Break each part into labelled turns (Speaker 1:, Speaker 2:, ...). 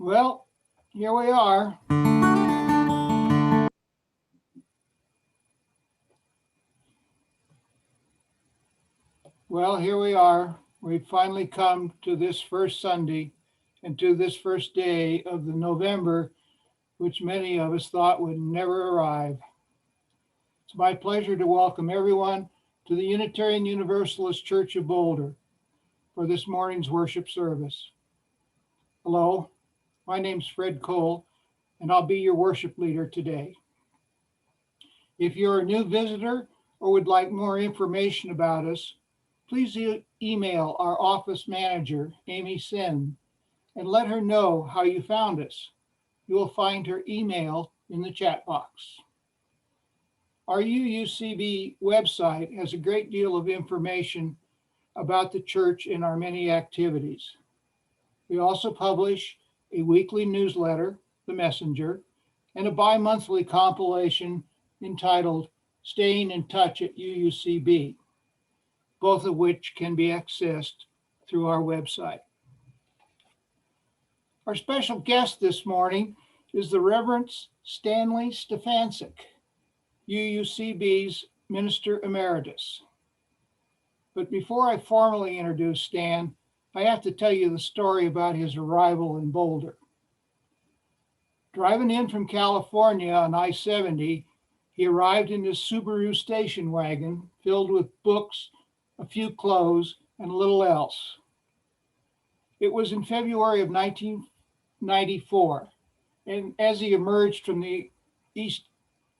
Speaker 1: Well, here we are. Well, here we are. We've finally come to this first Sunday and to this first day of the November, which many of us thought would never arrive. It's my pleasure to welcome everyone to the Unitarian Universalist Church of Boulder for this morning's worship service. Hello, my name's Fred Cole, and I'll be your worship leader today. If you're a new visitor or would like more information about us, please email our office manager, Amy Sin, and let her know how you found us. You will find her email in the chat box. Our UUCB website has a great deal of information about the church and our many activities. We also publish a weekly newsletter, The Messenger, and a bi-monthly compilation entitled Staying in Touch at UUCB, both of which can be accessed through our website. Our special guest this morning is the Reverend Stanley Stefancic, UUCB's Minister Emeritus. But before I formally introduce Stan, I have to tell you the story about his arrival in Boulder. Driving in from California on I-70, he arrived in his Subaru station wagon filled with books, a few clothes, and little else. It was in February of 1994, and as he emerged from the east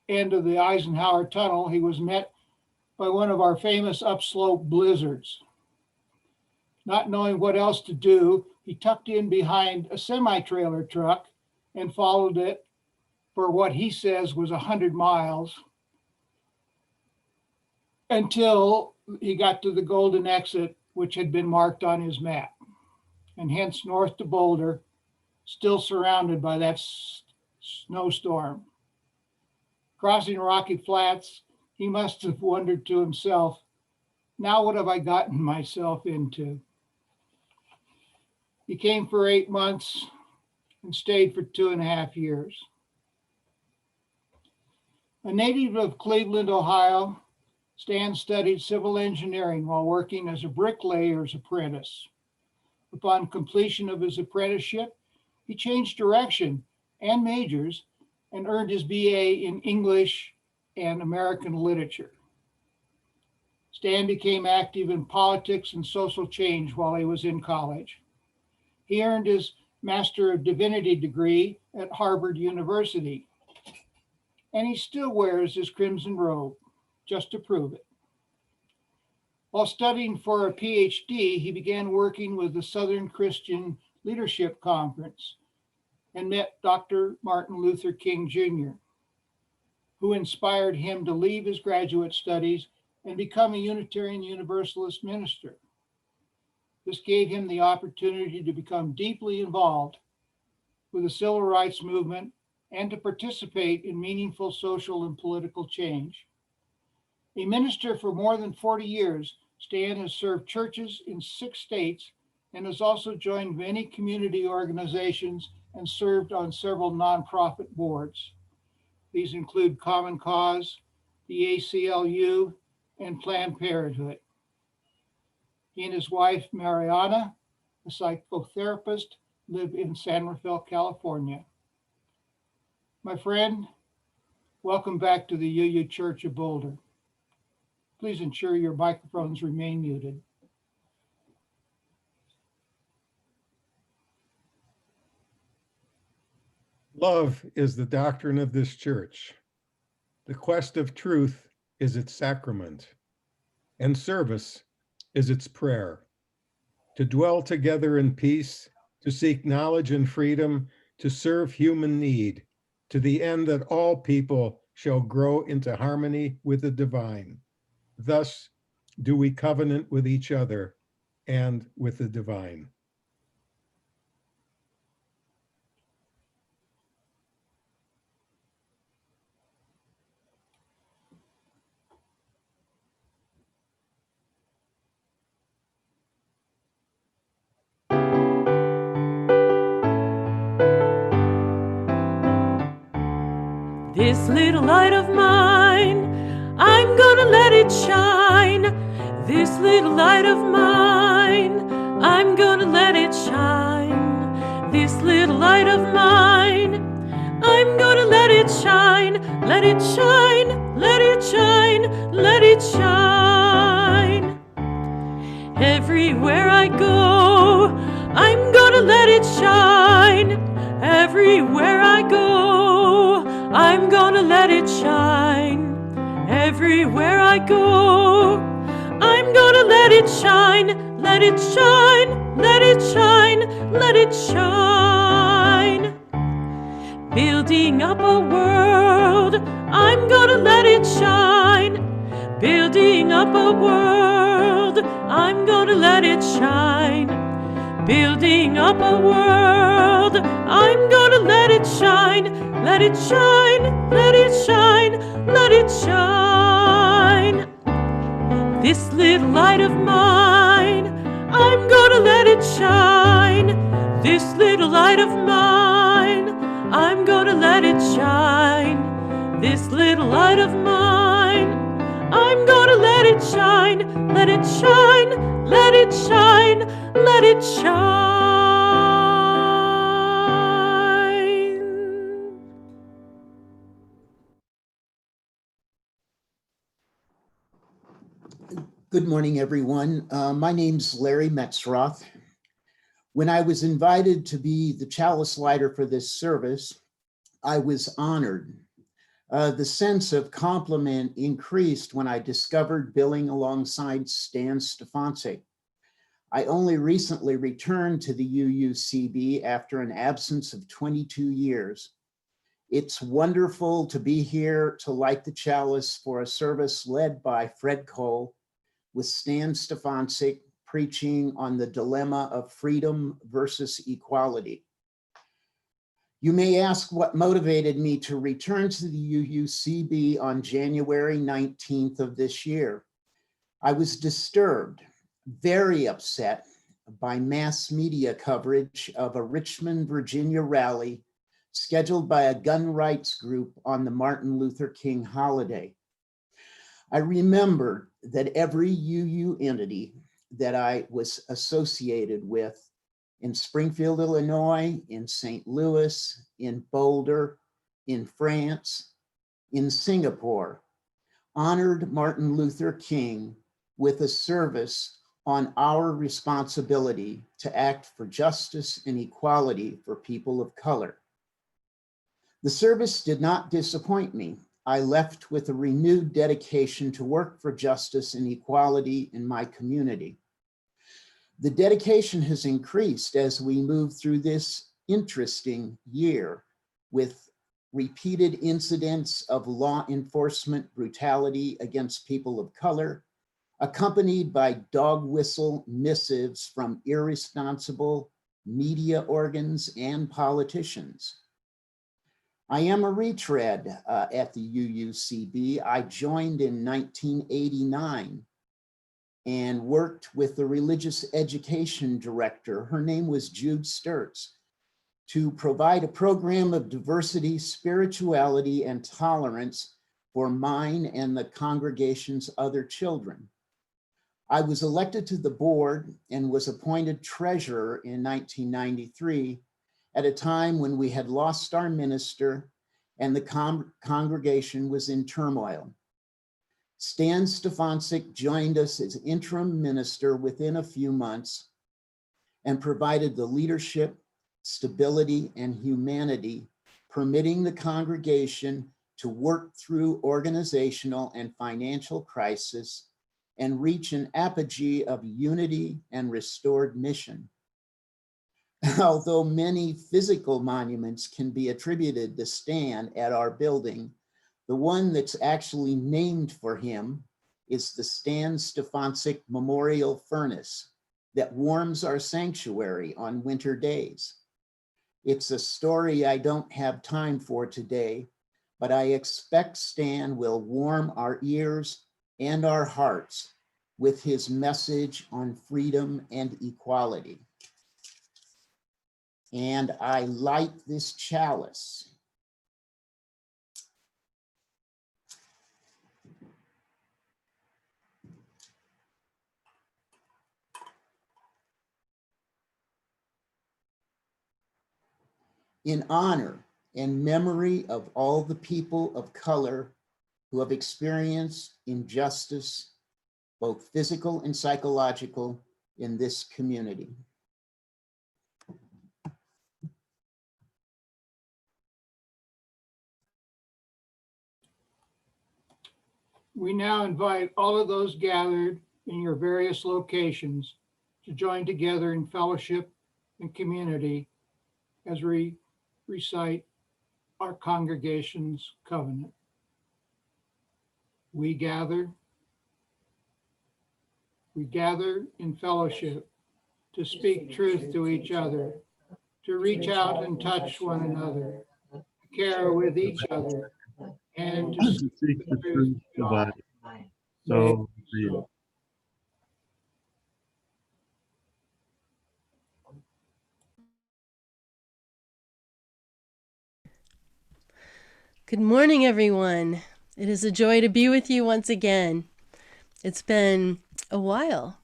Speaker 1: end of the Eisenhower Tunnel, he was met by one of our famous upslope blizzards. Not knowing what else to do, he tucked in behind a semi-trailer truck and followed it for what he says was 100 miles until he got to the Golden Exit, which had been marked on his map, and hence north to Boulder, still surrounded by that snowstorm. Crossing Rocky Flats, he must have wondered to himself, now what have I gotten myself into? He came for 8 months and stayed for 2.5 years. A native of Cleveland, Ohio, Stan studied civil engineering while working as a bricklayer's apprentice. Upon completion of his apprenticeship, he changed direction and majors and earned his BA in English and American literature. Stan became active in politics and social change while he was in college. He earned his Master of Divinity degree at Harvard University, and he still wears his crimson robe, just to prove it. While studying for a PhD, he began working with the Southern Christian Leadership Conference and met Dr. Martin Luther King Jr., who inspired him to leave his graduate studies and become a Unitarian Universalist minister. This gave him the opportunity to become deeply involved with the civil rights movement and to participate in meaningful social and political change. A minister for more than 40 years, Stan has served churches in 6 states and has also joined many community organizations and served on several nonprofit boards. These include Common Cause, the ACLU, and Planned Parenthood. He and his wife, Mariana, a psychotherapist, live in San Rafael, California. My friend, welcome back to the UU Church of Boulder. Please ensure your microphones remain muted.
Speaker 2: Love is the doctrine of this church. The quest of truth is its sacrament, and service is its prayer. To dwell together in peace, to seek knowledge and freedom, to serve human need, to the end that all people shall grow into harmony with the divine. Thus do we covenant with each other and with the divine.
Speaker 3: This little light of mine, I'm gonna let it shine. This little light of mine, I'm gonna let it shine. This little light of mine, I'm gonna let it shine. Let it shine, let it shine, let it shine. Everywhere I go, I'm gonna let it shine. Everywhere I go, I'm gonna let it shine. Everywhere I go, I'm gonna let it shine. Let it shine, let it shine, let it shine. Building up a world, I'm gonna let it shine. Building up a world, I'm gonna let it shine. Building up a world, I'm gonna let it shine. Let it shine, let it shine, let it shine. This little light of mine, I'm gonna let it shine. This little light of mine, I'm gonna let it shine. This little light of mine, I'm gonna let it shine. Let it shine, let it shine, let it shine.
Speaker 4: Good morning, everyone. My name's Larry Metzroth. When I was invited to be the chalice lighter for this service, I was honored. The sense of compliment increased when I discovered billing alongside Stan Stefancic. I only recently returned to the UUCB after an absence of 22 years. It's wonderful to be here to light the chalice for a service led by Fred Cole, with Stan Stefancic preaching on the dilemma of freedom versus equality. You may ask what motivated me to return to the UUCB on January 19th of this year. I was disturbed, very upset by mass media coverage of a Richmond, Virginia rally scheduled by a gun rights group on the Martin Luther King holiday. I remembered that every UU entity that I was associated with in Springfield, Illinois, in St. Louis, in Boulder, in France, in Singapore, honored Martin Luther King with a service on our responsibility to act for justice and equality for people of color. The service did not disappoint me. I left with a renewed dedication to work for justice and equality in my community. The dedication has increased as we move through this interesting year with repeated incidents of law enforcement brutality against people of color, accompanied by dog whistle missives from irresponsible media organs and politicians. I am a retread at the UUCB. I joined in 1989 and worked with the religious education director. Her name was Jude Sturtz, to provide a program of diversity, spirituality, and tolerance for mine and the congregation's other children. I was elected to the board and was appointed treasurer in 1993 at a time when we had lost our minister and the congregation was in turmoil. Stan Stefancic joined us as interim minister within a few months and provided the leadership, stability, and humanity, permitting the congregation to work through organizational and financial crisis and reach an apogee of unity and restored mission. Although many physical monuments can be attributed to Stan at our building, the one that's actually named for him is the Stan Stefancic Memorial Furnace that warms our sanctuary on winter days. It's a story I don't have time for today, but I expect Stan will warm our ears and our hearts with his message on freedom and equality. And I light this chalice in honor and memory of all the people of color who have experienced injustice, both physical and psychological, in this community.
Speaker 1: We now invite all of those gathered in your various locations to join together in fellowship and community as we recite our congregation's covenant. We gather in fellowship to speak truth to each other, to reach out and touch one another, to care with each other, and to
Speaker 5: seek the truth divine. So be it.
Speaker 3: Good morning, everyone. It is a joy to be with you once again. It's been a while.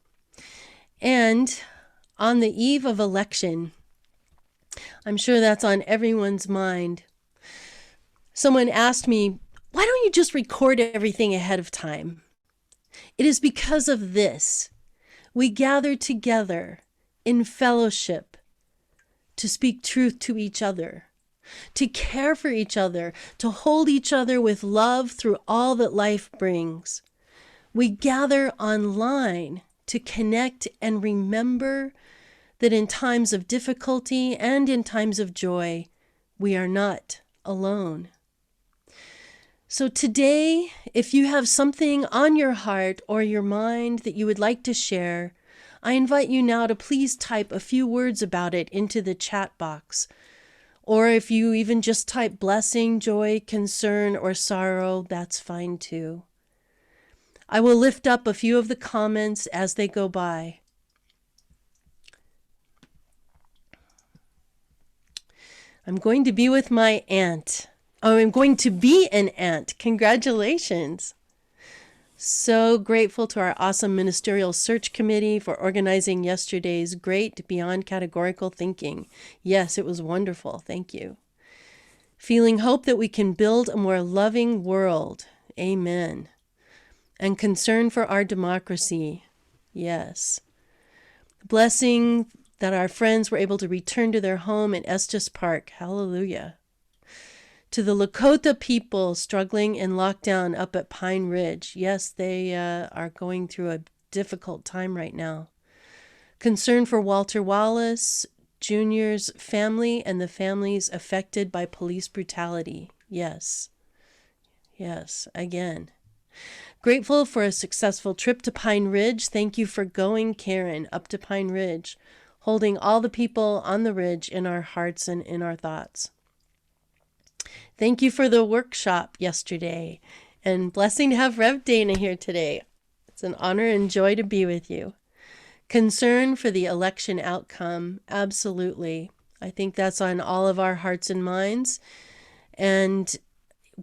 Speaker 3: And on the eve of election, I'm sure that's on everyone's mind. Someone asked me, why don't you just record everything ahead of time? It is because of this. We gather together in fellowship to speak truth to each other, to care for each other, to hold each other with love through all that life brings. We gather online to connect and remember that in times of difficulty and in times of joy, we are not alone. So today, if you have something on your heart or your mind that you would like to share, I invite you now to please type a few words about it into the chat box. Or if you even just type blessing, joy, concern, or sorrow, that's fine too. I will lift up a few of the comments as they go by. I'm going to be with my aunt. Oh, I'm going to be an aunt. Congratulations. So grateful to our awesome ministerial search committee for organizing yesterday's great beyond categorical thinking. Yes, it was wonderful. Thank you. Feeling hope that we can build a more loving world. Amen. And concern for our democracy. Yes. Blessing that our friends were able to return to their home in Estes Park. Hallelujah. To the Lakota people struggling in lockdown up at Pine Ridge. Yes, they are going through a difficult time right now. Concern for Walter Wallace Jr.'s family and the families affected by police brutality. Yes. Yes, again. Grateful for a successful trip to Pine Ridge. Thank you for going, Karen, up to Pine Ridge, holding all the people on the ridge in our hearts and in our thoughts. Thank you for the workshop yesterday, and blessing to have Rev Dana here today. It's an honor and joy to be with you. Concern for the election outcome, absolutely. I think that's on all of our hearts and minds, and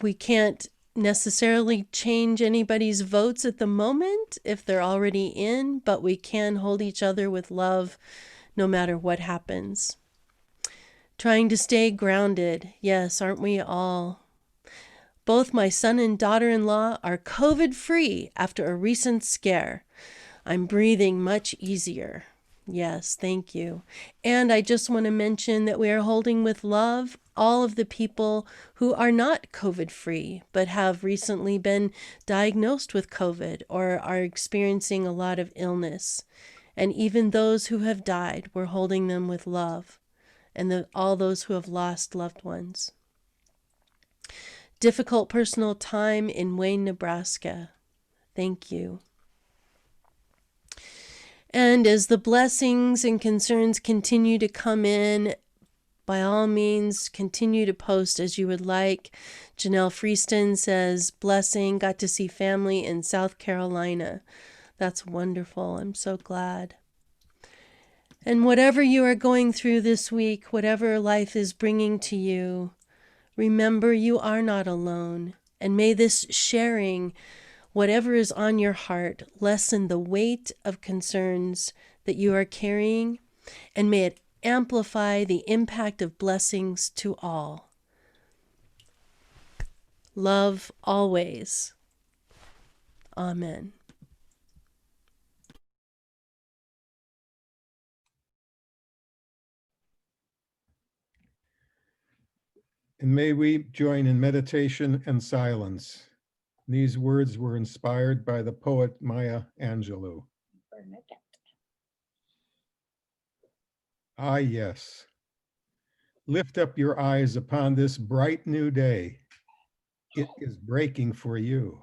Speaker 3: we can't necessarily change anybody's votes at the moment if they're already in, but we can hold each other with love no matter what happens. Trying to stay grounded. Yes, aren't we all? Both my son and daughter-in-law are COVID-free after a recent scare. I'm breathing much easier. Yes, thank you. And I just want to mention that we are holding with love all of the people who are not COVID-free, but have recently been diagnosed with COVID or are experiencing a lot of illness. And even those who have died, we're holding them with love. And all those who have lost loved ones. Difficult personal time in Wayne, Nebraska. Thank you. And as the blessings and concerns continue to come in, by all means, continue to post as you would like. Janelle Freeston says, blessing, got to see family in South Carolina. That's wonderful. I'm so glad. And whatever you are going through this week, whatever life is bringing to you, remember you are not alone. And may this sharing, whatever is on your heart, lessen the weight of concerns that you are carrying. And may it
Speaker 6: amplify the impact of blessings to all. Love always. Amen.
Speaker 2: And may we join in meditation and silence. These words were inspired by the poet Maya Angelou. Ah, yes. Lift up your eyes upon this bright new day. It is breaking for you.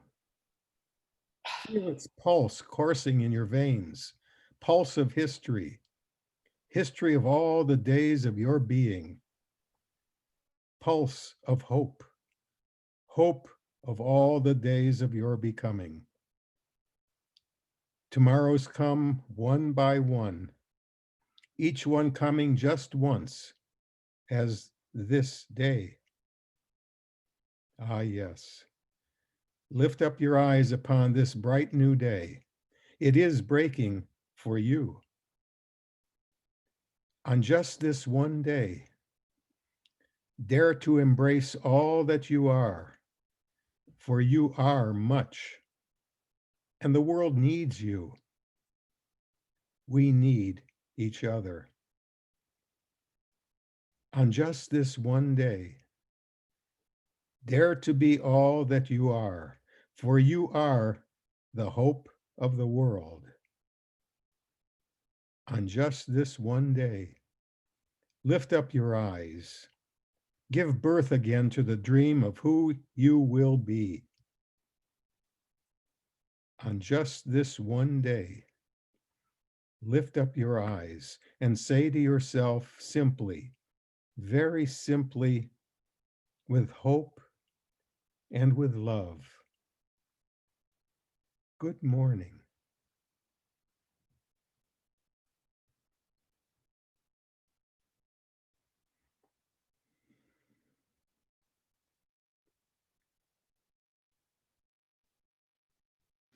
Speaker 2: Feel its pulse coursing in your veins, pulse of history, history of all the days of your being, pulse of hope, hope of all the days of your becoming. Tomorrows come one by one, each one coming just once, as this day. Ah, yes. Lift up your eyes upon this bright new day. It is breaking for you. On just this one day, dare to embrace all that you are, for you are much, and the world needs you. We need each other. On just this one day, dare to be all that you are, for you are the hope of the world. On just this one day, lift up your eyes. Give birth again to the dream of who you will be. On just this one day, lift up your eyes and say to yourself simply, very simply, with hope and with love, good morning.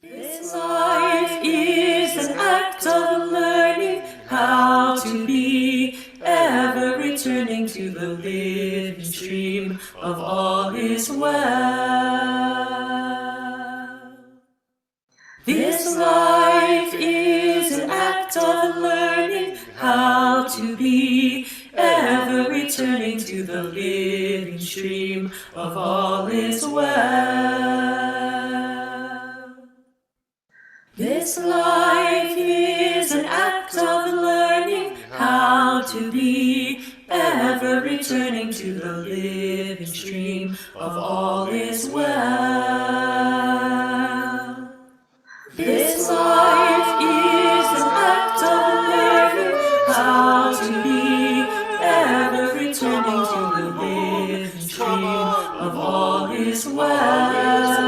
Speaker 3: This life is an act of learning how to be, ever returning to the living stream of all is well. This life is an act of learning how to be, ever returning to the living stream of all is well. This life is an act of learning how to be, ever returning to the living stream of all is well. This life is an act of learning how to be, ever returning to the living stream of all is well.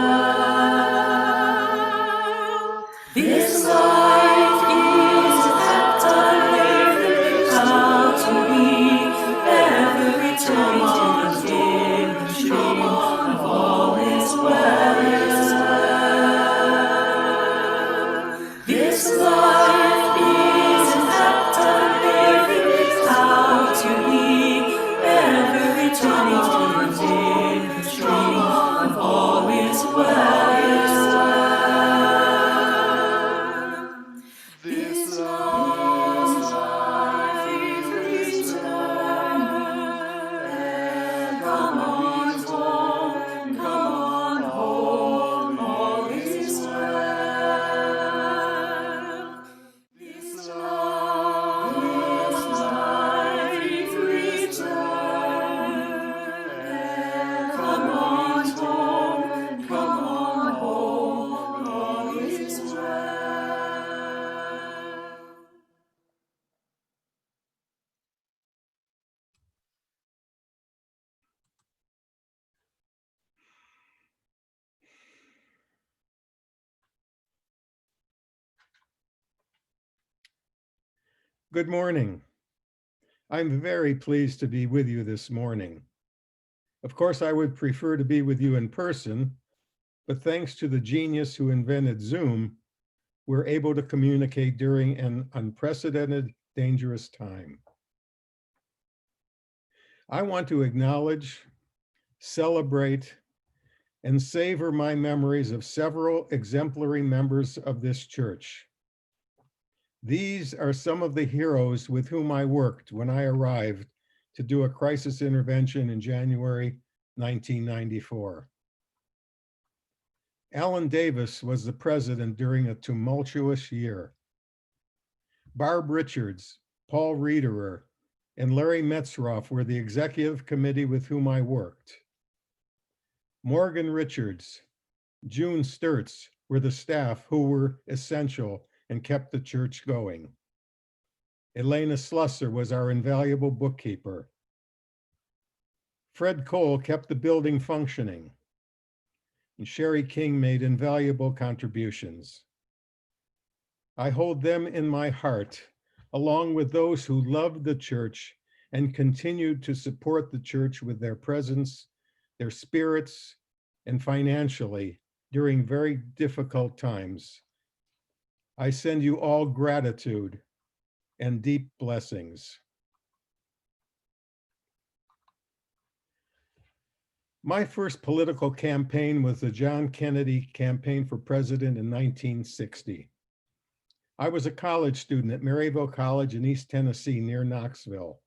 Speaker 3: This life is an act of learning how to be, ever returning to the living stream of all is well. This life is an act of learning how to be, ever returning to the living stream of all is well.
Speaker 2: Good morning. I'm very pleased to be with you this morning. Of course, I would prefer to be with you in person, but thanks to the genius who invented Zoom, we're able to communicate during an unprecedented, dangerous time. I want to acknowledge, celebrate, and savor my memories of several exemplary members of this church. These are some of the heroes with whom I worked when I arrived to do a crisis intervention in January 1994. Alan Davis was the president during a tumultuous year. Barb Richards, Paul Riederer, and Larry Metzroff were the executive committee with whom I worked. Morgan Richards, June Sturts were the staff who were essential and kept the church going. Elena Slusser was our invaluable bookkeeper. Fred Cole kept the building functioning. And Sherry King made invaluable contributions. I hold them in my heart, along with those who loved the church and continued to support the church with their presence, their spirits, and financially during very difficult times. I send you all gratitude and deep blessings. My first political campaign was the John Kennedy campaign for president in 1960. I was a college student at Maryville College in East Tennessee near Knoxville.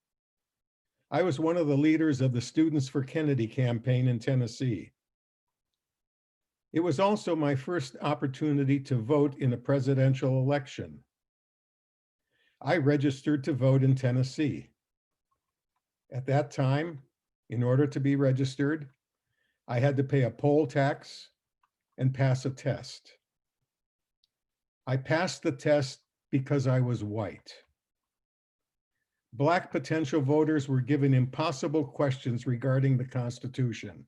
Speaker 2: I was one of the leaders of the Students for Kennedy campaign in Tennessee. It was also my first opportunity to vote in a presidential election. I registered to vote in Tennessee. At that time, in order to be registered, I had to pay a poll tax and pass a test. I passed the test because I was white. Black potential voters were given impossible questions regarding the Constitution.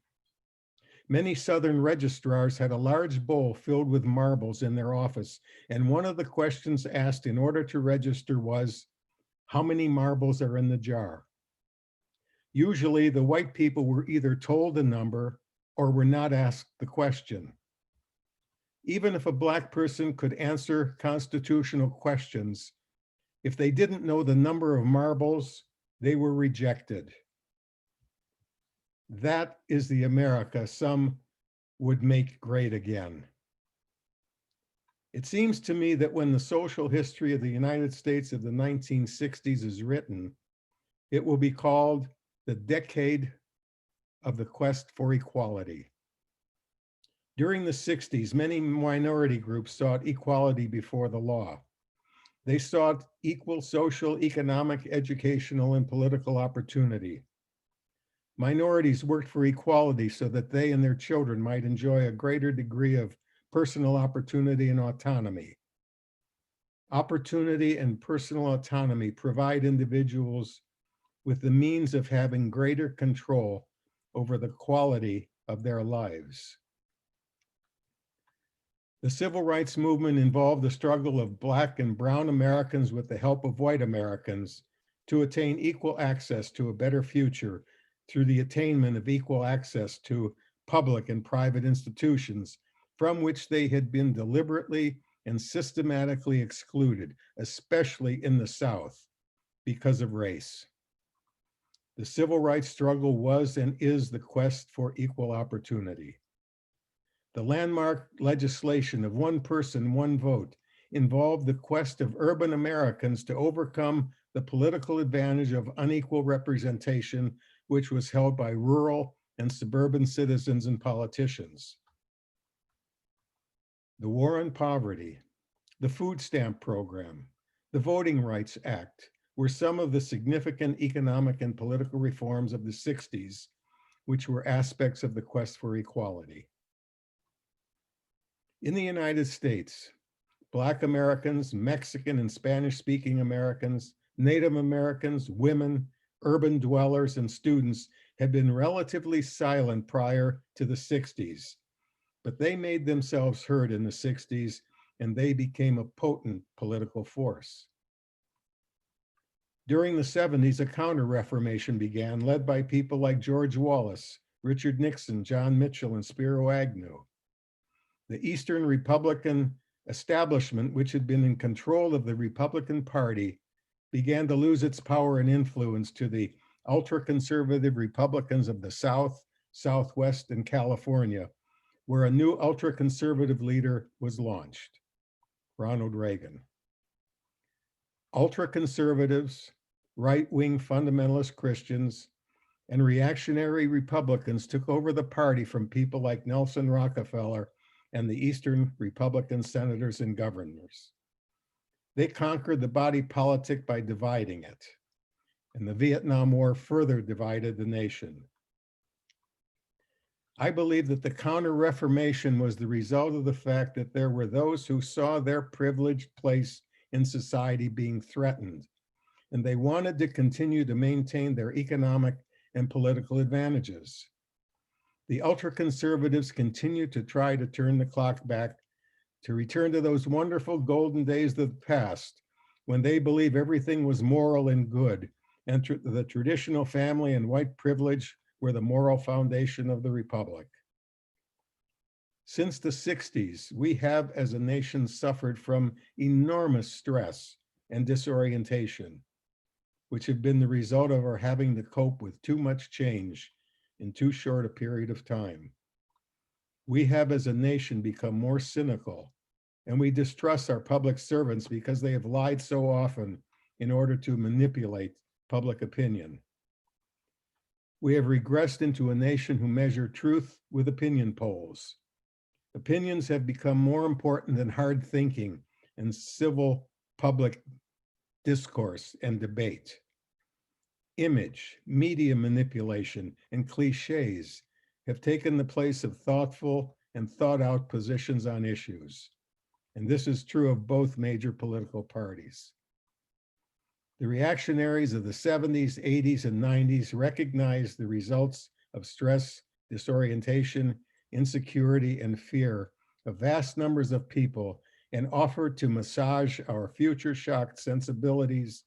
Speaker 2: Many Southern registrars had a large bowl filled with marbles in their office, and one of the questions asked in order to register was, how many marbles are in the jar? Usually, the white people were either told a number or were not asked the question. Even if a Black person could answer constitutional questions, if they didn't know the number of marbles, they were rejected. That is the America some would make great again. It seems to me that when the social history of the United States of the 1960s is written, it will be called the decade of the quest for equality. During the 60s, many minority groups sought equality before the law. They sought equal social, economic, educational, and political opportunity. Minorities worked for equality so that they and their children might enjoy a greater degree of personal opportunity and autonomy. Opportunity and personal autonomy provide individuals with the means of having greater control over the quality of their lives. The civil rights movement involved the struggle of Black and brown Americans with the help of white Americans to attain equal access to a better future through the attainment of equal access to public and private institutions from which they had been deliberately and systematically excluded, especially in the South, because of race. The civil rights struggle was and is the quest for equal opportunity. The landmark legislation of one person, one vote involved the quest of urban Americans to overcome the political advantage of unequal representation, which was held by rural and suburban citizens and politicians. The war on poverty, the food stamp program, the Voting Rights Act were some of the significant economic and political reforms of the 60s, which were aspects of the quest for equality. In the United States, Black Americans, Mexican and Spanish-speaking Americans, Native Americans, women, urban dwellers, and students had been relatively silent prior to the 60s, but they made themselves heard in the 60s, and they became a potent political force. During the 70s, a counter-reformation began, led by people like George Wallace, Richard Nixon, John Mitchell, and Spiro Agnew. The Eastern Republican establishment, which had been in control of the Republican Party, began to lose its power and influence to the ultra-conservative Republicans of the South, Southwest, and California, where a new ultra-conservative leader was launched, Ronald Reagan. Ultra-conservatives, right-wing fundamentalist Christians, and reactionary Republicans took over the party from people like Nelson Rockefeller and the Eastern Republican senators and governors. They conquered the body politic by dividing it, and the Vietnam War further divided the nation. I believe that the Counter-Reformation was the result of the fact that there were those who saw their privileged place in society being threatened, and they wanted to continue to maintain their economic and political advantages. The ultra-conservatives continued to try to turn the clock back to return to those wonderful golden days of the past when they believed everything was moral and good, and the traditional family and white privilege were the moral foundation of the republic. Since the 60s, we have as a nation suffered from enormous stress and disorientation, which have been the result of our having to cope with too much change in too short a period of time. We have as a nation become more cynical, and we distrust our public servants because they have lied so often in order to manipulate public opinion. We have regressed into a nation who measure truth with opinion polls. Opinions have become more important than hard thinking and civil public discourse and debate. Image, media manipulation, and cliches have taken the place of thoughtful and thought out positions on issues. And this is true of both major political parties. The reactionaries of the 70s, 80s, and 90s recognized the results of stress, disorientation, insecurity, and fear of vast numbers of people and offered to massage our future shocked sensibilities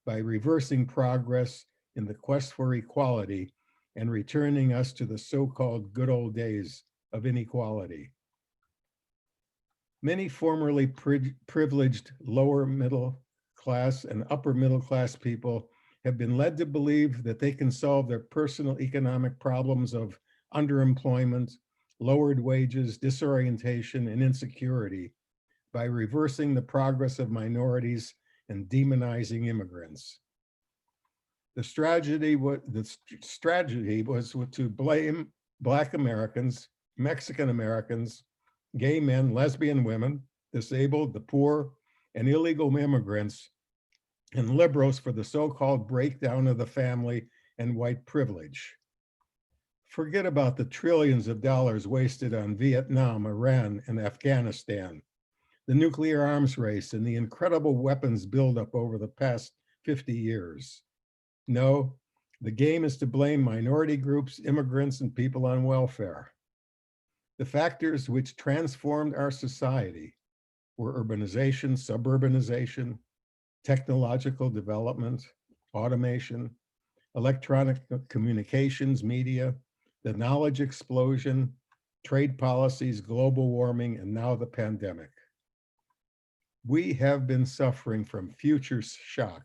Speaker 2: by reversing progress in the quest for equality and returning us to the so-called good old days of inequality. Many formerly privileged lower middle class and upper middle class people have been led to believe that they can solve their personal economic problems of underemployment, lowered wages, disorientation, and insecurity by reversing the progress of minorities and demonizing immigrants. The strategy was to blame Black Americans, Mexican Americans, gay men, lesbian women, disabled, the poor, and illegal immigrants, and liberals for the so-called breakdown of the family and white privilege. Forget about the trillions of dollars wasted on Vietnam, Iran, and Afghanistan, the nuclear arms race, and the incredible weapons buildup over the past 50 years. No, the game is to blame minority groups, immigrants, and people on welfare. The factors which transformed our society were urbanization, suburbanization, technological development, automation, electronic communications, media, the knowledge explosion, trade policies, global warming, and now the pandemic. We have been suffering from future shock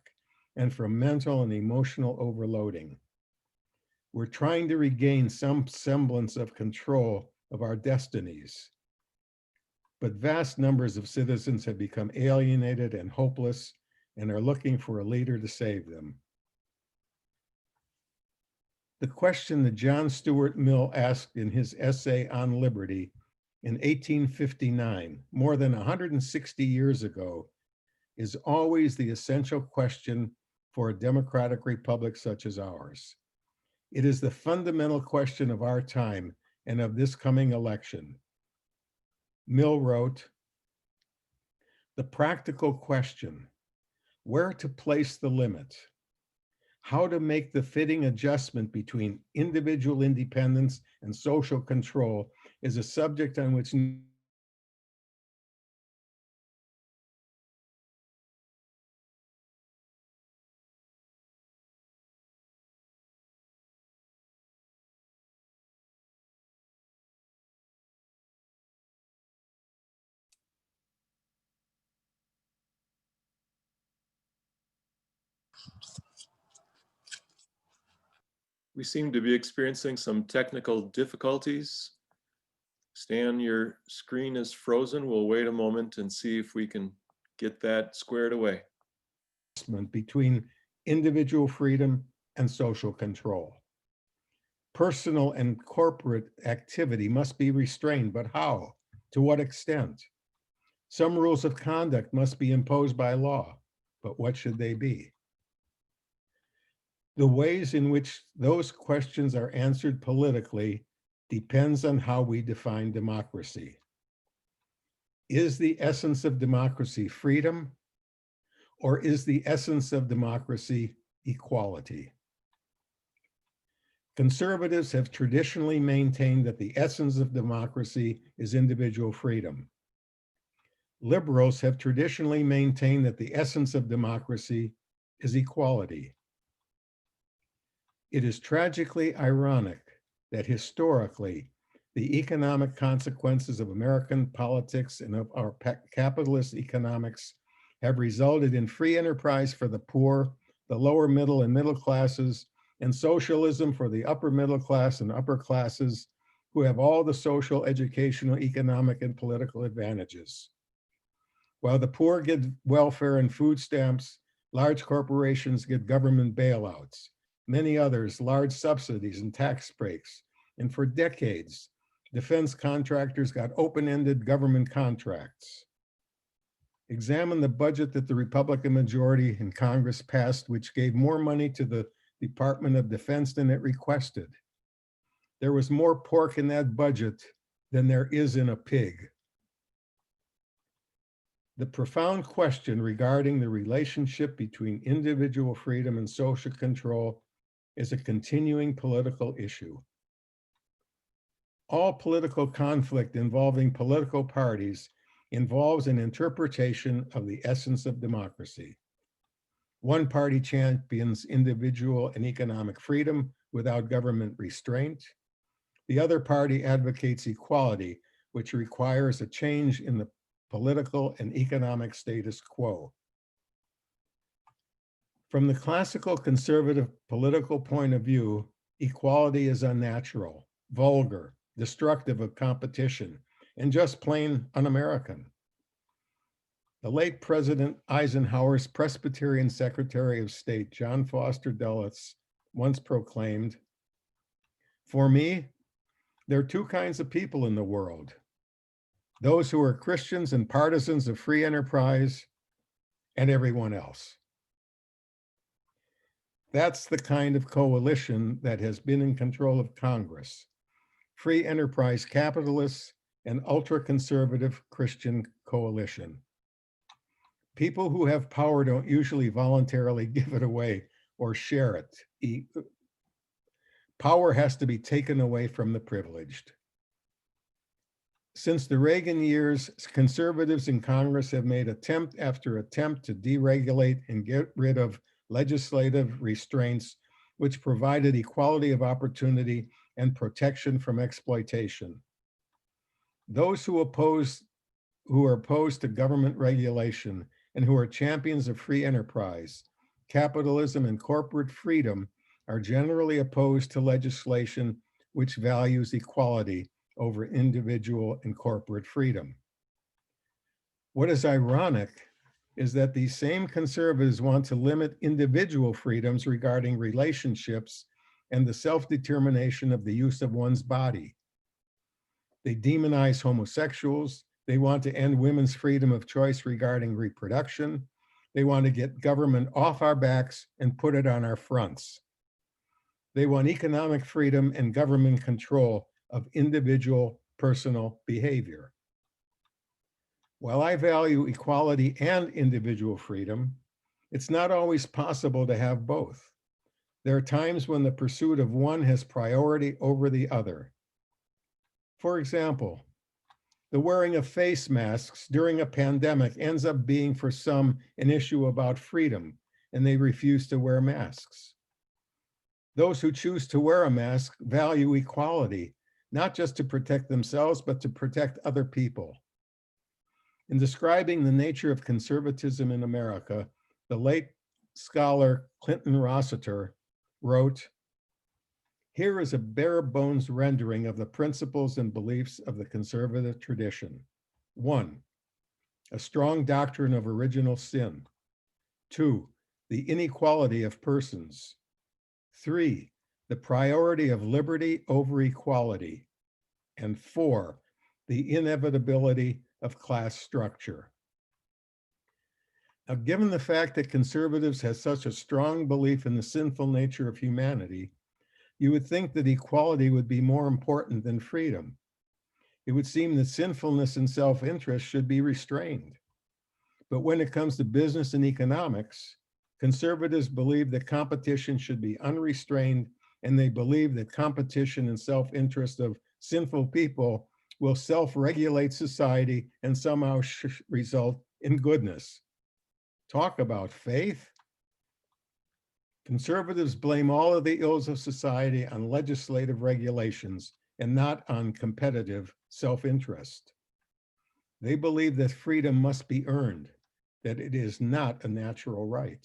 Speaker 2: and from mental and emotional overloading. We're trying to regain some semblance of control of our destinies, but vast numbers of citizens have become alienated and hopeless and are looking for a leader to save them. The question that John Stuart Mill asked in his essay on liberty in 1859, more than 160 years ago, is always the essential question for a democratic republic such as ours. It is the fundamental question of our time and of this coming election. Mill wrote, "The practical question, where to place the limit, how to make the fitting adjustment between individual independence and social control is a subject on which
Speaker 7: We seem to be experiencing some technical difficulties. Stan, your screen is frozen. We'll wait a moment and see if we can get that squared away.
Speaker 2: Between individual freedom and social control. Personal and corporate activity must be restrained, but how? To what extent? Some rules of conduct must be imposed by law, but what should they be? The ways in which those questions are answered politically depends on how we define democracy. Is the essence of democracy freedom, or is the essence of democracy equality? Conservatives have traditionally maintained that the essence of democracy is individual freedom. Liberals have traditionally maintained that the essence of democracy is equality. It is tragically ironic that historically, the economic consequences of American politics and of our capitalist economics have resulted in free enterprise for the poor, the lower middle and middle classes, and socialism for the upper middle class and upper classes who have all the social, educational, economic, and political advantages. While the poor get welfare and food stamps, large corporations get government bailouts, many others large subsidies and tax breaks, and for decades, defense contractors got open-ended government contracts. Examine the budget that the Republican majority in Congress passed, which gave more money to the Department of Defense than it requested. There was more pork in that budget than there is in a pig. The profound question regarding the relationship between individual freedom and social control is a continuing political issue. All political conflict involving political parties involves an interpretation of the essence of democracy. One party champions individual and economic freedom without government restraint. The other party advocates equality, which requires a change in the political and economic status quo. From the classical conservative political point of view, equality is unnatural, vulgar, destructive of competition, and just plain un-American. The late President Eisenhower's Presbyterian Secretary of State, John Foster Dulles, once proclaimed, "For me, there are two kinds of people in the world. Those who are Christians and partisans of free enterprise, and everyone else." That's the kind of coalition that has been in control of Congress. Free enterprise capitalists and ultra-conservative Christian coalition. People who have power don't usually voluntarily give it away or share it. Power has to be taken away from the privileged. Since the Reagan years, conservatives in Congress have made attempt after attempt to deregulate and get rid of legislative restraints which provided equality of opportunity and protection from exploitation. Those who are opposed to government regulation and who are champions of free enterprise, capitalism, and corporate freedom are generally opposed to legislation which values equality over individual and corporate freedom. What is ironic is that these same conservatives want to limit individual freedoms regarding relationships and the self-determination of the use of one's body. They demonize homosexuals. They want to end women's freedom of choice regarding reproduction. They want to get government off our backs and put it on our fronts. They want economic freedom and government control of individual personal behavior. While I value equality and individual freedom, it's not always possible to have both. There are times when the pursuit of one has priority over the other. For example, the wearing of face masks during a pandemic ends up being for some an issue about freedom, and they refuse to wear masks. Those who choose to wear a mask value equality, not just to protect themselves, but to protect other people. In describing the nature of conservatism in America, the late scholar Clinton Rossiter wrote, Here is a bare bones rendering of the principles and beliefs of the conservative tradition. 1, a strong doctrine of original sin. 2, the inequality of persons. 3, the priority of liberty over equality. And 4, the inevitability of class structure. Now, given the fact that conservatives have such a strong belief in the sinful nature of humanity, you would think that equality would be more important than freedom. It would seem that sinfulness and self-interest should be restrained. But when it comes to business and economics, conservatives believe that competition should be unrestrained, and they believe that competition and self-interest of sinful people will self-regulate society and somehow result in goodness. Talk about faith. Conservatives blame all of the ills of society on legislative regulations and not on competitive self-interest. They believe that freedom must be earned, that it is not a natural right.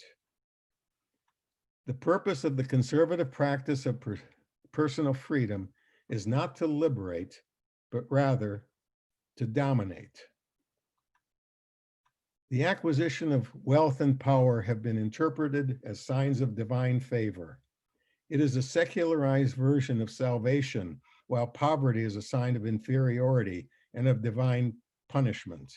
Speaker 2: The purpose of the conservative practice of personal freedom is not to liberate, but rather to dominate. The acquisition of wealth and power have been interpreted as signs of divine favor. It is a secularized version of salvation, while poverty is a sign of inferiority and of divine punishment.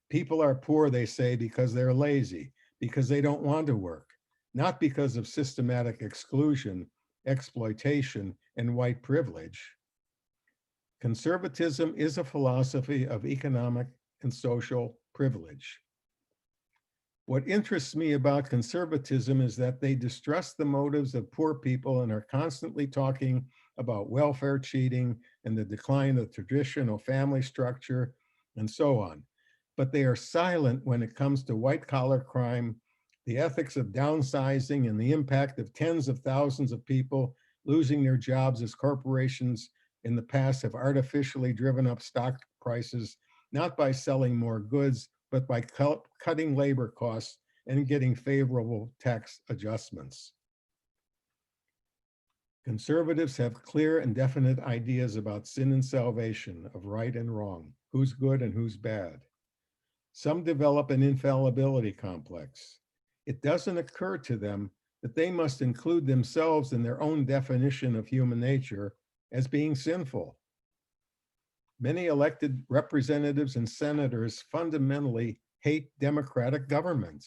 Speaker 2: People are poor, they say, because they're lazy, because they don't want to work, not because of systematic exclusion, exploitation, and white privilege. Conservatism is a philosophy of economic and social privilege. What interests me about conservatism is that they distrust the motives of poor people and are constantly talking about welfare cheating and the decline of traditional family structure and so on. But they are silent when it comes to white-collar crime, the ethics of downsizing, and the impact of tens of thousands of people losing their jobs as corporations in the past have artificially driven up stock prices, not by selling more goods, but by cutting labor costs and getting favorable tax adjustments. Conservatives have clear and definite ideas about sin and salvation, of right and wrong, who's good and who's bad. Some develop an infallibility complex. It doesn't occur to them that they must include themselves in their own definition of human nature as being sinful. Many elected representatives and senators fundamentally hate democratic government.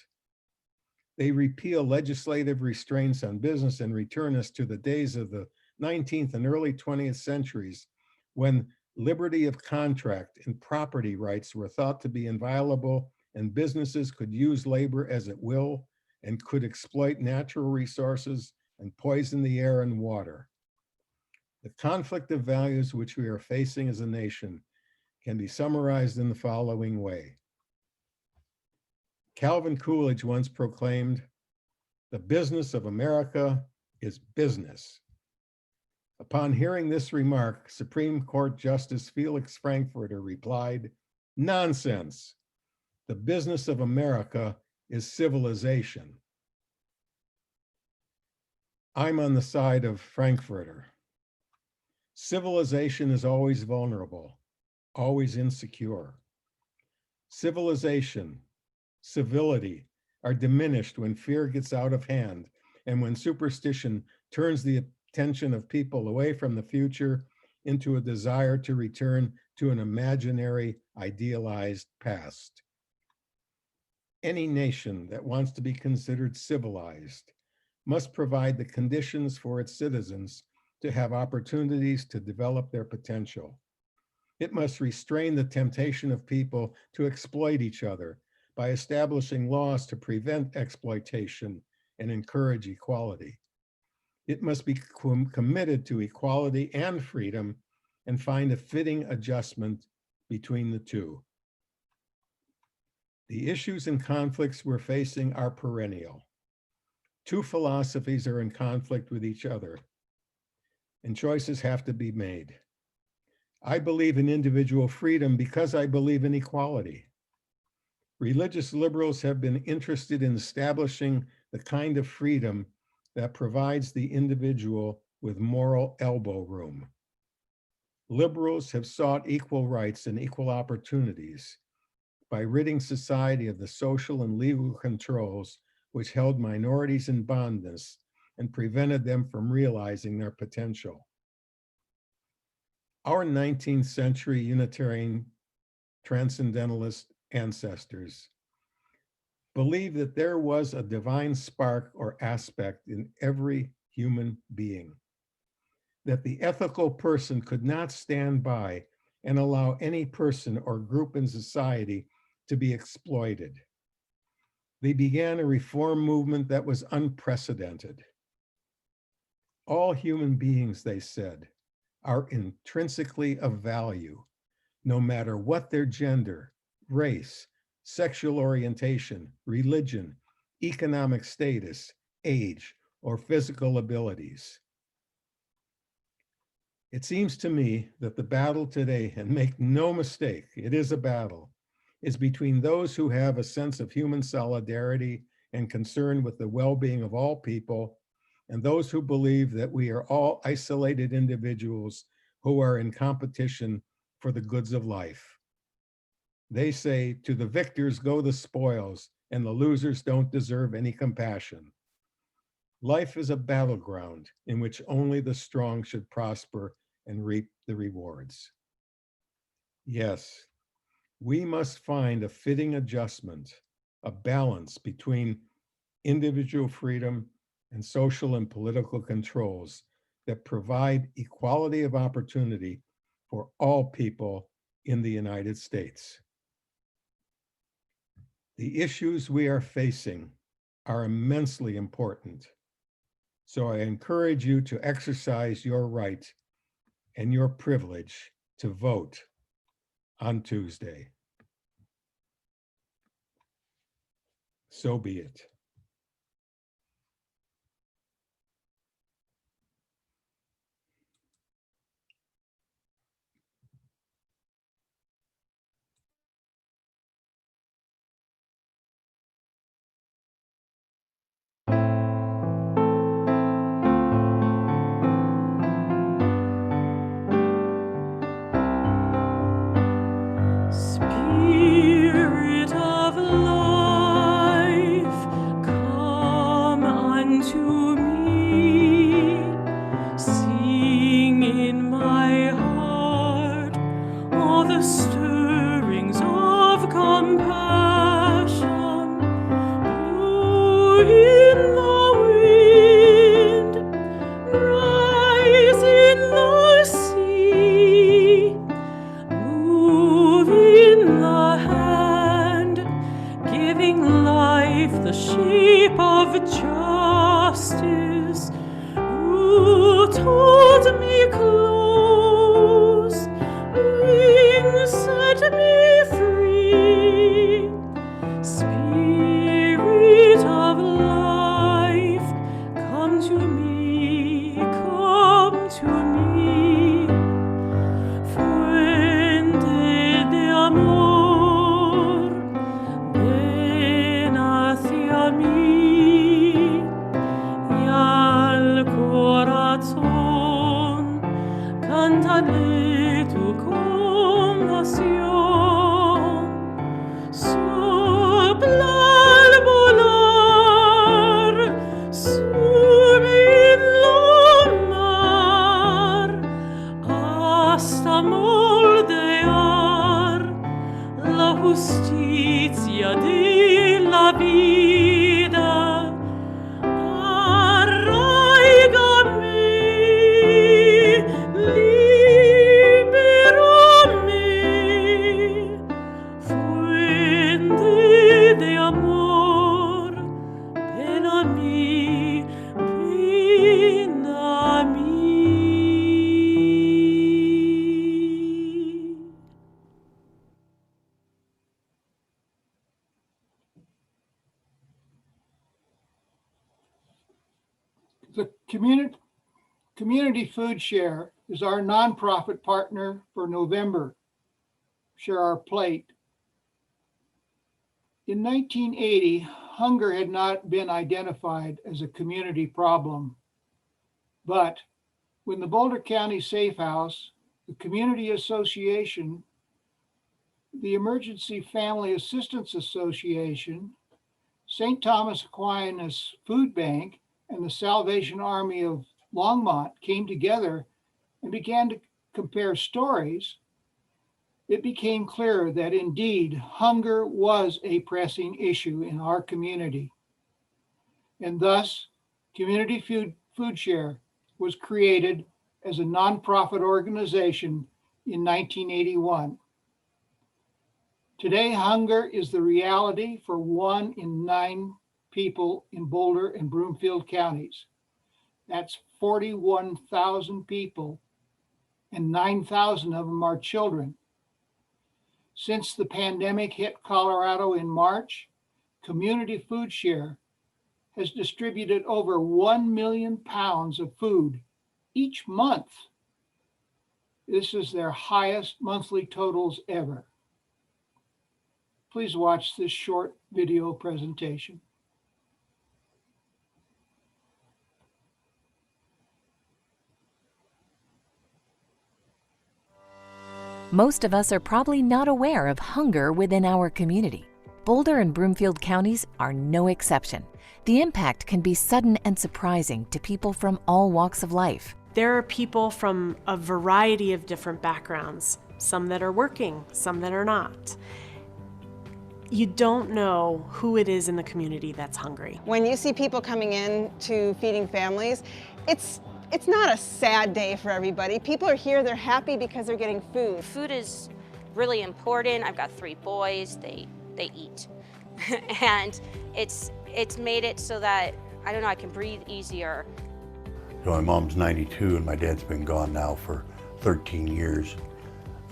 Speaker 2: They repeal legislative restraints on business and return us to the days of the 19th and early 20th centuries, when liberty of contract and property rights were thought to be inviolable, and businesses could use labor as at will and could exploit natural resources and poison the air and water. The conflict of values which we are facing as a nation can be summarized in the following way. Calvin Coolidge once proclaimed, "The business of America is business." Upon hearing this remark, Supreme Court Justice Felix Frankfurter replied, "Nonsense. The business of America is civilization." I'm on the side of Frankfurter. Civilization is always vulnerable, always insecure. Civilization, civility are diminished when fear gets out of hand and when superstition turns the attention of people away from the future into a desire to return to an imaginary, idealized past. Any nation that wants to be considered civilized must provide the conditions for its citizens to have opportunities to develop their potential. It must restrain the temptation of people to exploit each other by establishing laws to prevent exploitation and encourage equality. It must be committed to equality and freedom and find a fitting adjustment between the two. The issues and conflicts we're facing are perennial. Two philosophies are in conflict with each other, and choices have to be made. I believe in individual freedom because I believe in equality. Religious liberals have been interested in establishing the kind of freedom that provides the individual with moral elbow room. Liberals have sought equal rights and equal opportunities by ridding society of the social and legal controls which held minorities in bondness and prevented them from realizing their potential. Our 19th century Unitarian transcendentalist ancestors believed that there was a divine spark or aspect in every human being, that the ethical person could not stand by and allow any person or group in society to be exploited. They began a reform movement that was unprecedented. All human beings, they said, are intrinsically of value, no matter what their gender, race, sexual orientation, religion, economic status, age, or physical abilities. It seems to me that the battle today, and make no mistake, it is a battle, is between those who have a sense of human solidarity and concern with the well-being of all people, and those who believe that we are all isolated individuals who are in competition for the goods of life. They say, to the victors go the spoils, and the losers don't deserve any compassion. Life is a battleground in which only the strong should prosper and reap the rewards. Yes, we must find a fitting adjustment, a balance between individual freedom and social and political controls that provide equality of opportunity for all people in the United States. The issues we are facing are immensely important. So I encourage you to exercise your right and your privilege to vote on Tuesday. So be it.
Speaker 3: Spirit of life, come unto me. Sing in my heart all the stirrings of compassion. Blow in the wind, rise in the sea. Move in the hand, giving life the shape of justice. Root hold me close, wings set me free. Spirit of life, come to me, come to me. Fuente de amor, ven hacia mí y al corazón, cántale tu compasión. Sopla al volar, sube en la mar, hasta moldear la justicia de la vida. Arraigame, libérame, fuente de amor, ven a mí, ven a mí.
Speaker 1: The Community Food Share is our nonprofit partner for November. Share Our Plate. In 1980, hunger had not been identified as a community problem, but when the Boulder County Safe House, the Community Association, the Emergency Family Assistance Association, St. Thomas Aquinas Food Bank, and the Salvation Army of Longmont came together and began to compare stories, it became clear that indeed hunger was a pressing issue in our community. And thus, Community Food Share was created as a nonprofit organization in 1981. Today, hunger is the reality for 1 in 9 people in Boulder and Broomfield counties. That's 41,000 people, and 9,000 of them are children. Since the pandemic hit Colorado in March, Community Food Share has distributed over 1 million pounds of food each month. This is their highest monthly totals ever. Please watch this short video presentation.
Speaker 8: Most of us are probably not aware of hunger within our community. Boulder and Broomfield counties are no exception. The impact can be sudden and surprising to people from all walks of life.
Speaker 3: There are people from a variety of different backgrounds, some that are working, some that are not. You don't know who it is in the community that's hungry.
Speaker 9: When you see people coming in to feeding families, it's not a sad day for everybody. People are here, they're happy because they're getting food.
Speaker 10: Food is really important. I've got 3 boys, they eat. And it's made it so that, I don't know, I can breathe easier.
Speaker 11: So my mom's 92 and my dad's been gone now for 13 years.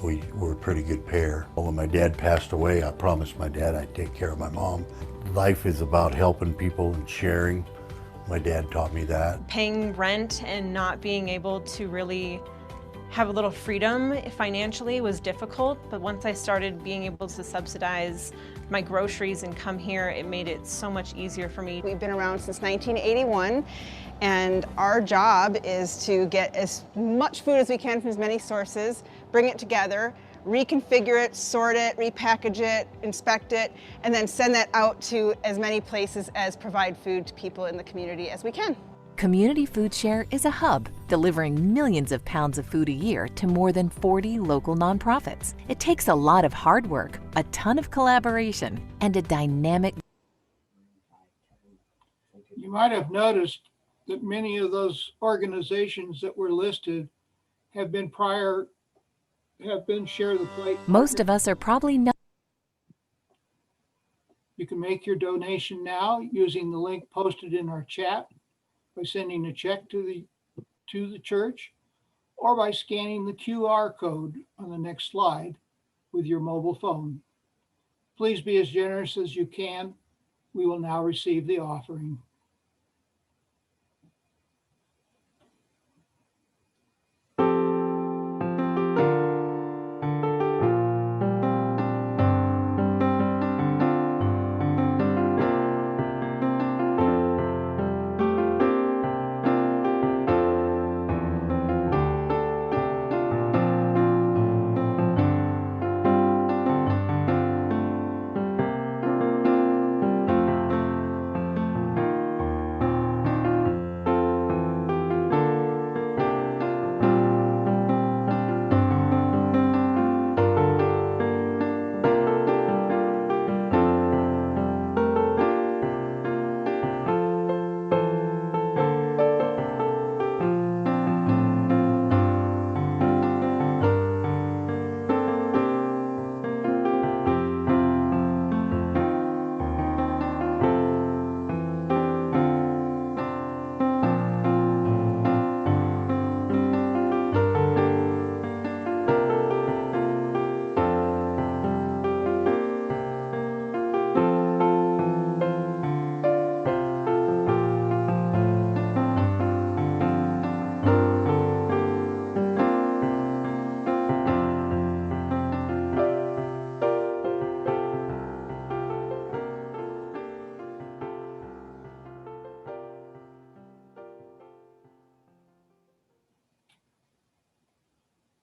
Speaker 11: We were a pretty good pair. When my dad passed away, I promised my dad I'd take care of my mom. Life is about helping people and sharing. My dad taught me that.
Speaker 12: Paying rent and not being able to really have a little freedom financially was difficult, but once I started being able to subsidize my groceries and come here, it made it so much easier for me.
Speaker 9: We've been around since 1981, and our job is to get as much food as we can from as many sources, bring it together, reconfigure it, sort it, repackage it, inspect it, and then send that out to as many places as provide food to people in the community as we can.
Speaker 8: Community Food Share is a hub delivering millions of pounds of food a year to more than 40 local nonprofits. It takes a lot of hard work, a ton of collaboration, and a dynamic.
Speaker 1: You might have noticed that many of those organizations that were listed have been Share the Plate.
Speaker 8: Most of us are probably not.
Speaker 1: You can make your donation now using the link posted in our chat, by sending a check to the church, or by scanning the QR code on the next slide with your mobile phone. Please be as generous as you can. We will now receive the offering.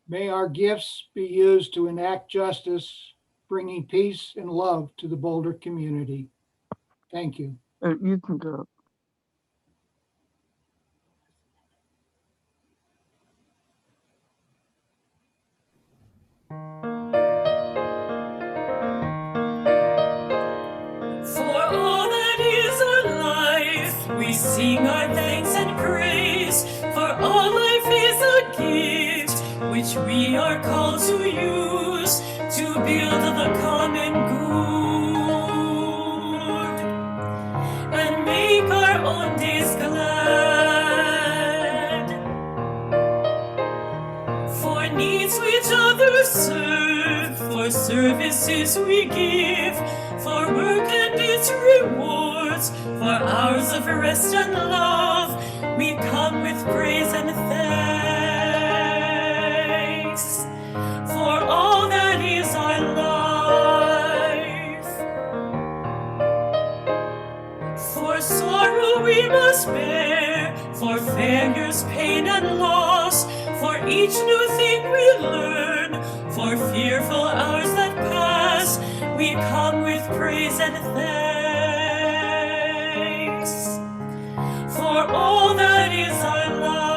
Speaker 1: May our gifts be used to enact justice, bringing peace and love to the Boulder community. Thank you.
Speaker 13: You can go.
Speaker 3: For all that is our life, we sing our thanks and praise. For all life is a gift which we are called to use to build the common good and make our own days glad. For needs which others serve, for services we give, for work and its rewards, for hours of rest and love, we come with praise and thanks. For all that is our life, for sorrow we must bear, for failures, pain and loss, for each new thing we learn, for fearful hours that pass, we come with praise and thanks. For all that is our life,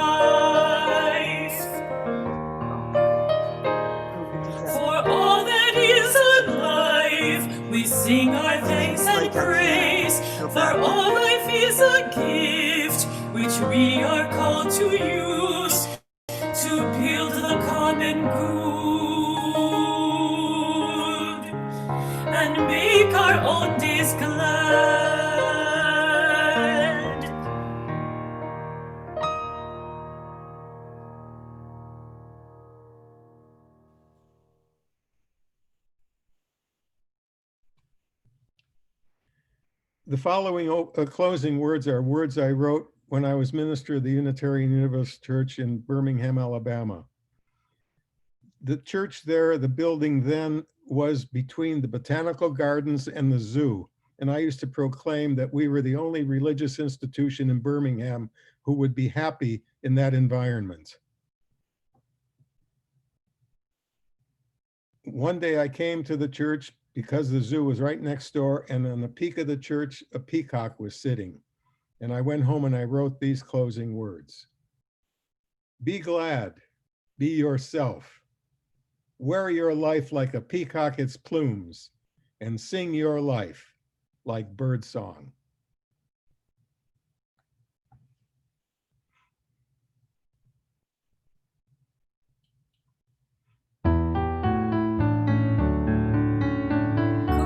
Speaker 3: for all that is our life, we sing our thanks and praise. For all life is a gift which we are called to use to build the common good and make our own days glad.
Speaker 2: The following closing words are words I wrote when I was minister of the Unitarian Universalist Church in Birmingham, Alabama. The church there, the building then, was between the botanical gardens and the zoo. And I used to proclaim that we were the only religious institution in Birmingham who would be happy in that environment. One day I came to the church because the zoo was right next door, and on the peak of the church, a peacock was sitting. And I went home and I wrote these closing words. Be glad, be yourself. Wear your life like a peacock its plumes, and sing your life like bird song.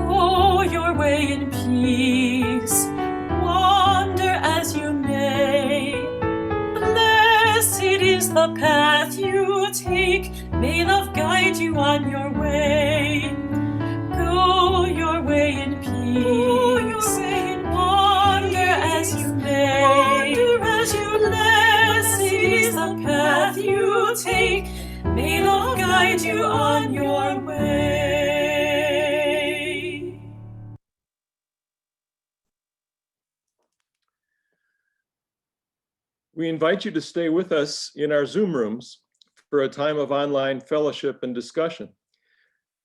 Speaker 3: Go your way in peace, wander as you may. Blessed is the path you take, may love guide you on your way. Go your way in peace, wander as you may. Blessed is the path you take, may love guide you on your way.
Speaker 7: We invite you to stay with us in our Zoom rooms for a time of online fellowship and discussion.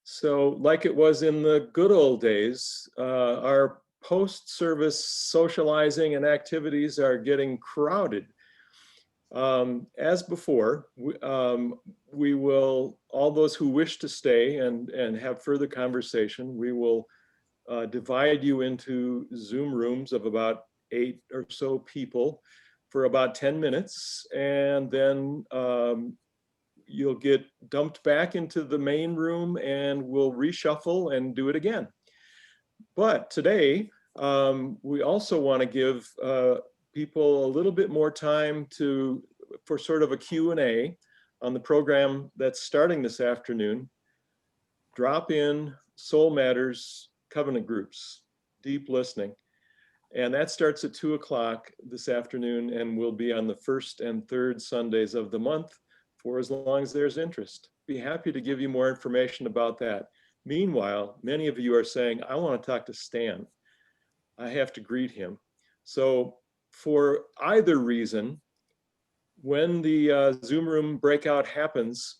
Speaker 7: So like it was in the good old days, our post-service socializing and activities are getting crowded. As before, we will, all those who wish to stay and have further conversation, we will divide you into Zoom rooms of about 8 or so people for about 10 minutes, and then you'll get dumped back into the main room and we'll reshuffle and do it again. But today, we also want to give people a little bit more time for sort of a Q&A on the program that's starting this afternoon. Drop in Soul Matters Covenant Groups, Deep Listening. And that starts at 2 o'clock this afternoon and will be on the first and third Sundays of the month for as long as there's interest. Be happy to give you more information about that. Meanwhile, many of you are saying, I want to talk to Stan. I have to greet him. So for either reason, when the Zoom room breakout happens,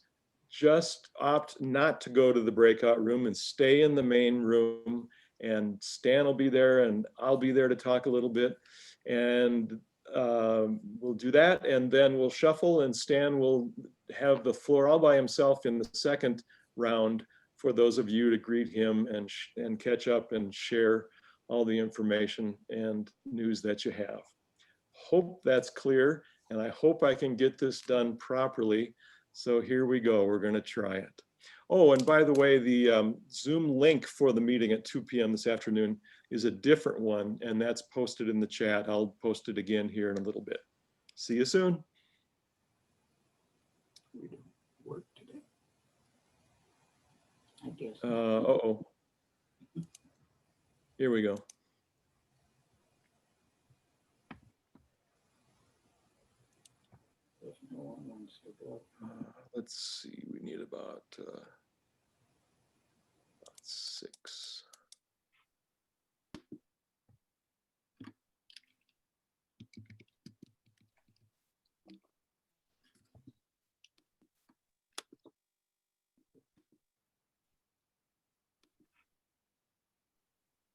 Speaker 7: just opt not to go to the breakout room and stay in the main room, and Stan will be there and I'll be there to talk a little bit, and we'll do that, and then we'll shuffle, and Stan will have the floor all by himself in the second round for those of you to greet him and catch up and share all the information and news that you have. Hope that's clear, and I hope I can get this done properly. So here we go, we're gonna try it. Oh, and by the way, the Zoom link for the meeting at 2 p.m. this afternoon is a different one, and that's posted in the chat. I'll post it again here in a little bit. See you soon.
Speaker 1: We didn't work today. I guess.
Speaker 7: Uh-oh. Here we go.
Speaker 1: If no one wants to go.
Speaker 7: Let's see, we need about 6.